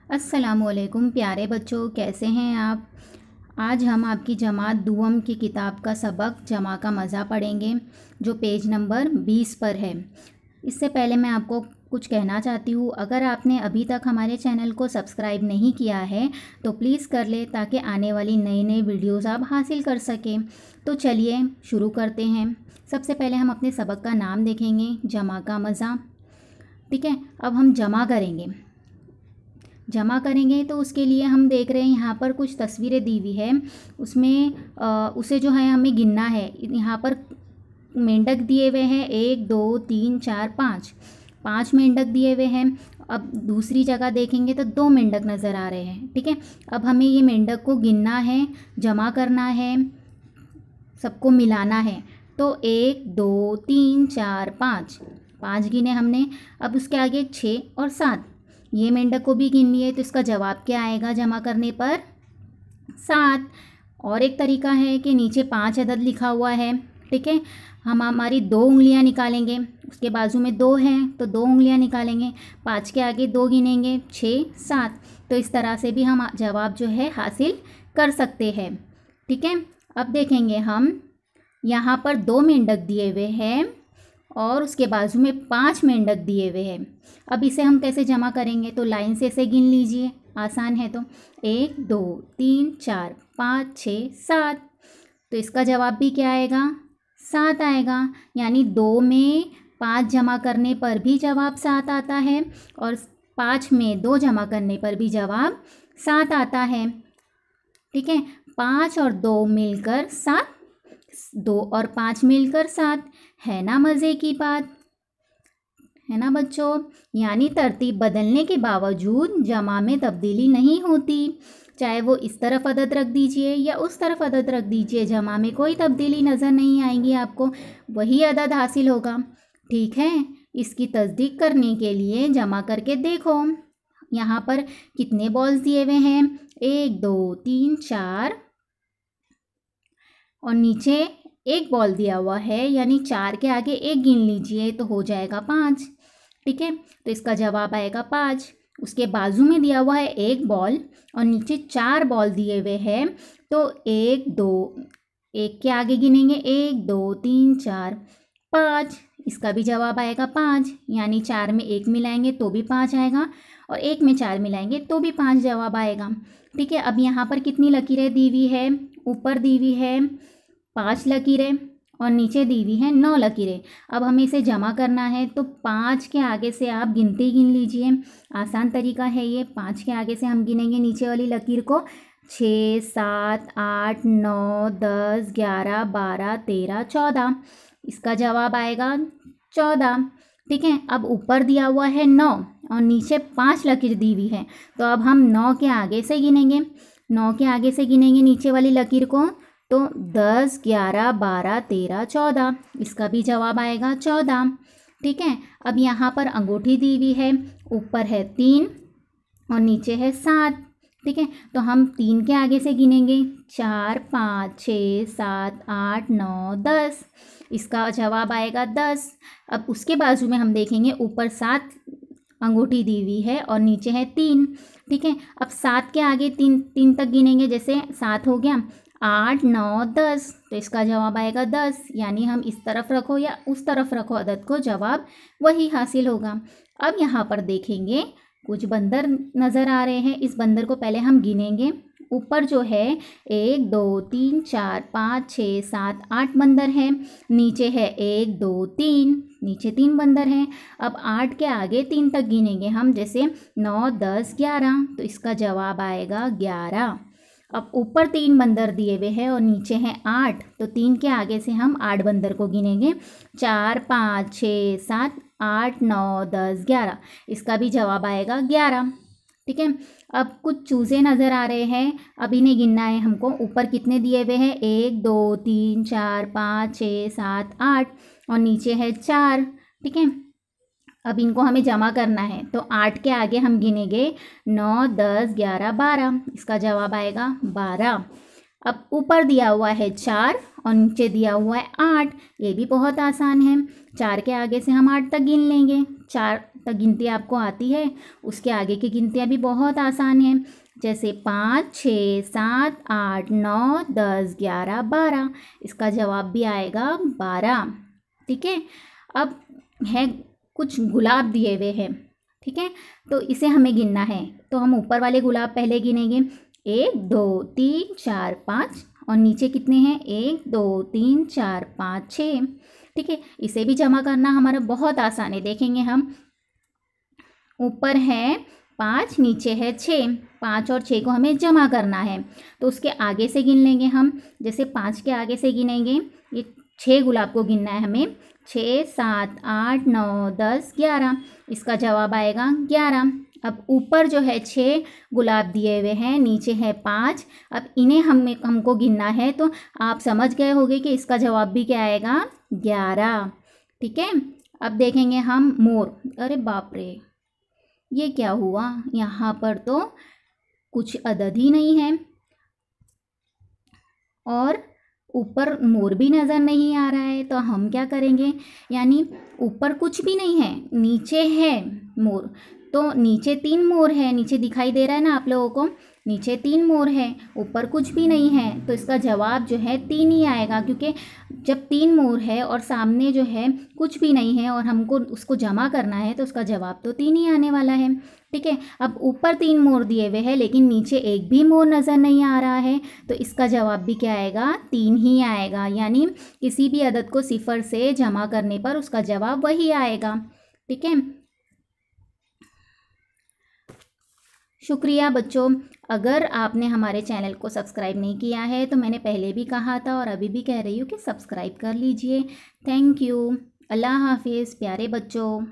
अस्सलामुअलैकुम प्यारे बच्चों, कैसे हैं आप। आज हम आपकी जमात दुअम की किताब का सबक जमा का मज़ा पढ़ेंगे, जो पेज नंबर 20 पर है। इससे पहले मैं आपको कुछ कहना चाहती हूँ। अगर आपने अभी तक हमारे चैनल को सब्सक्राइब नहीं किया है तो प्लीज़ कर ले, ताकि आने वाली नई नई वीडियोज़ आप हासिल कर सकें। तो चलिए शुरू करते हैं। सबसे पहले हम अपने सबक का नाम देखेंगे, जमा का मज़ा। ठीक है, अब हम जमा करेंगे तो उसके लिए हम देख रहे हैं यहाँ पर कुछ तस्वीरें दी हुई है। उसमें उसे जो है हमें गिनना है। यहाँ पर मेंढक दिए हुए हैं 1 2 3 4 5 5 मेंढक दिए हुए हैं। अब दूसरी जगह देखेंगे तो 2 मेंढक नज़र आ रहे हैं। ठीक है, अब हमें ये मेंढक को गिनना है, जमा करना है, सबको मिलाना है। तो 1 2 3 4 5 5 गिने हमने। अब उसके आगे 6 और 7, ये मेंढक को भी गिन लिए। तो इसका जवाब क्या आएगा जमा करने पर? 7। और एक तरीका है कि नीचे 5 अदद लिखा हुआ है। ठीक है, हम हमारी 2 उंगलियां निकालेंगे, उसके बाजू में 2 हैं तो 2 उंगलियां निकालेंगे, 5 के आगे 2 गिनेंगे, 6 7। तो इस तरह से भी हम जवाब जो है हासिल कर सकते हैं। ठीक है, अब देखेंगे हम यहाँ पर 2 मेंढक दिए हुए हैं और उसके बाजू में 5 मेंढक दिए हुए हैं। अब इसे हम कैसे जमा करेंगे? तो लाइन से इसे गिन लीजिए, आसान है। तो 1 2 3 4 5 6 7। तो इसका जवाब भी क्या आएगा? 7 आएगा। यानी 2 में 5 जमा करने पर भी जवाब 7 आता है और 5 में 2 जमा करने पर भी जवाब 7 आता है। ठीक है, 5 और 2 मिलकर 7, 2 और 5 मिलकर 7। है ना मज़े की बात, है ना बच्चों। यानी तरतीब बदलने के बावजूद जमा में तब्दीली नहीं होती। चाहे वो इस तरफ अदद रख दीजिए या उस तरफ अदद रख दीजिए, जमा में कोई तब्दीली नज़र नहीं आएगी आपको, वही अदद हासिल होगा। ठीक है, इसकी तस्दीक करने के लिए जमा करके देखो। यहाँ पर कितने बॉल्स दिए हुए हैं? 1 2 3 4 और नीचे 1 बॉल दिया हुआ है, यानी 4 के आगे 1 गिन लीजिए तो हो जाएगा 5। ठीक है, तो इसका जवाब आएगा 5। उसके बाजू में दिया हुआ है 1 बॉल और नीचे 4 बॉल दिए हुए हैं। तो 1 2, 1 के आगे गिनेंगे 1 2 3 4 5। इसका भी जवाब आएगा 5। यानी 4 में 1 मिलाएंगे तो भी 5 आएगा और 1 में 4 मिलाएंगे तो भी 5 जवाब आएगा। ठीक है, अब यहाँ पर कितनी लकीरें दी हुई है? ऊपर दी हुई है 5 लकीरें और नीचे दी हुई है 9 लकीरें। अब हमें इसे जमा करना है, तो 5 के आगे से आप गिनते ही गिन लीजिए। आसान तरीका है ये। 5 के आगे से हम गिनेंगे नीचे वाली लकीर को, 6 7 8 9 10 11 12 13 14। इसका जवाब आएगा 14। ठीक है, अब ऊपर दिया हुआ है 9 और नीचे 5 लकीर दी हुई है, तो अब हम 9 के आगे से गिनेंगे। 9 के आगे से गिनेंगे नीचे वाली लकीर को, तो 10 11 12 13 14। इसका भी जवाब आएगा 14। ठीक है, अब यहाँ पर अंगूठी दी हुई है, ऊपर है 3 और नीचे है 7। ठीक है, तो हम 3 के आगे से गिनेंगे, 4 5 6 7 8 9 10। इसका जवाब आएगा 10। अब उसके बाजू में हम देखेंगे, ऊपर 7 अंगूठी दी हुई है और नीचे है 3। ठीक है, अब 7 के आगे 3 तक गिनेंगे, जैसे 7 हो गया, 8 9 10। तो इसका जवाब आएगा 10। यानी हम इस तरफ रखो या उस तरफ रखो अदद को, जवाब वही हासिल होगा। अब यहाँ पर देखेंगे कुछ बंदर नज़र आ रहे हैं। इस बंदर को पहले हम गिनेंगे। ऊपर जो है 1 2 3 4 5 6 7 8 बंदर हैं। नीचे है 1 2 3, नीचे 3 बंदर हैं। अब 8 के आगे 3 तक गिनेंगे हम, जैसे 9 10 11। तो इसका जवाब आएगा 11। अब ऊपर 3 बंदर दिए हुए हैं और नीचे हैं 8, तो 3 के आगे से हम 8 बंदर को गिनेंगे, 4 5 6 7 8 9 10 11। इसका भी जवाब आएगा 11। ठीक है, अब कुछ चूज़े नज़र आ रहे हैं, अब इन्हें गिनना है हमको। ऊपर कितने दिए हुए हैं? 1 2 3 4 5 6 7 8 और नीचे है 4। ठीक है, अब इनको हमें जमा करना है, तो 8 के आगे हम गिनेंगे 9 10 11 12। इसका जवाब आएगा 12। अब ऊपर दिया हुआ है 4 और नीचे दिया हुआ है 8। ये भी बहुत आसान है। 4 के आगे से हम 8 तक गिन लेंगे, 4 तक गिनती आपको आती है, उसके आगे की गिनतियाँ भी बहुत आसान हैं, जैसे 5, 6, 7, 8, 9, 10, 11, 12। इसका जवाब भी आएगा 12। ठीक है। अब है कुछ गुलाब दिए हुए हैं, ठीक है, तो इसे हमें गिनना है। तो हम ऊपर वाले गुलाब पहले गिनेंगे, 1, 2, 3, 4, 5, और नीचे कितने हैं, 1, 2, 3, 4, 5, 6। ठीक है, इसे भी जमा करना हमारा बहुत आसान है। देखेंगे हम, ऊपर है 5, नीचे है 6, 5 और 6 को हमें जमा करना है, तो उसके आगे से गिन लेंगे हम। जैसे 5 के आगे से गिनेंगे, ये 6 गुलाब को गिनना है हमें, 6, 7, 8, 9, 10, 11। इसका जवाब आएगा 11। अब ऊपर जो है 6 गुलाब दिए हुए हैं, नीचे है 5, अब इन्हें हमको गिनना है, तो आप समझ गए होंगे कि इसका जवाब भी क्या आएगा, 11। ठीक है। अब देखेंगे हम मोर। अरे बाप रे, ये क्या हुआ, यहाँ पर तो कुछ अदद ही नहीं है और ऊपर मोर भी नज़र नहीं आ रहा है, तो हम क्या करेंगे, यानी ऊपर कुछ भी नहीं है, नीचे है मोर, तो नीचे 3 मोर है, नीचे दिखाई दे रहा है ना आप लोगों को, नीचे 3 मोर है, ऊपर कुछ भी नहीं है, तो इसका जवाब जो है 3 ही आएगा, क्योंकि जब 3 मोर है और सामने जो है कुछ भी नहीं है और हमको उसको जमा करना है, तो उसका जवाब तो 3 ही आने वाला है। ठीक है। अब ऊपर 3 मोर दिए हुए हैं, लेकिन नीचे एक भी मोर नज़र नहीं आ रहा है, तो इसका जवाब भी क्या आएगा, 3 ही आएगा। यानी किसी भी अदद को 0 से जमा करने पर उसका जवाब वही आएगा। ठीक है। शुक्रिया बच्चों। अगर आपने हमारे चैनल को सब्सक्राइब नहीं किया है, तो मैंने पहले भी कहा था और अभी भी कह रही हूँ कि सब्सक्राइब कर लीजिए। Thank you. अल्लाह हाफिज़ प्यारे बच्चों।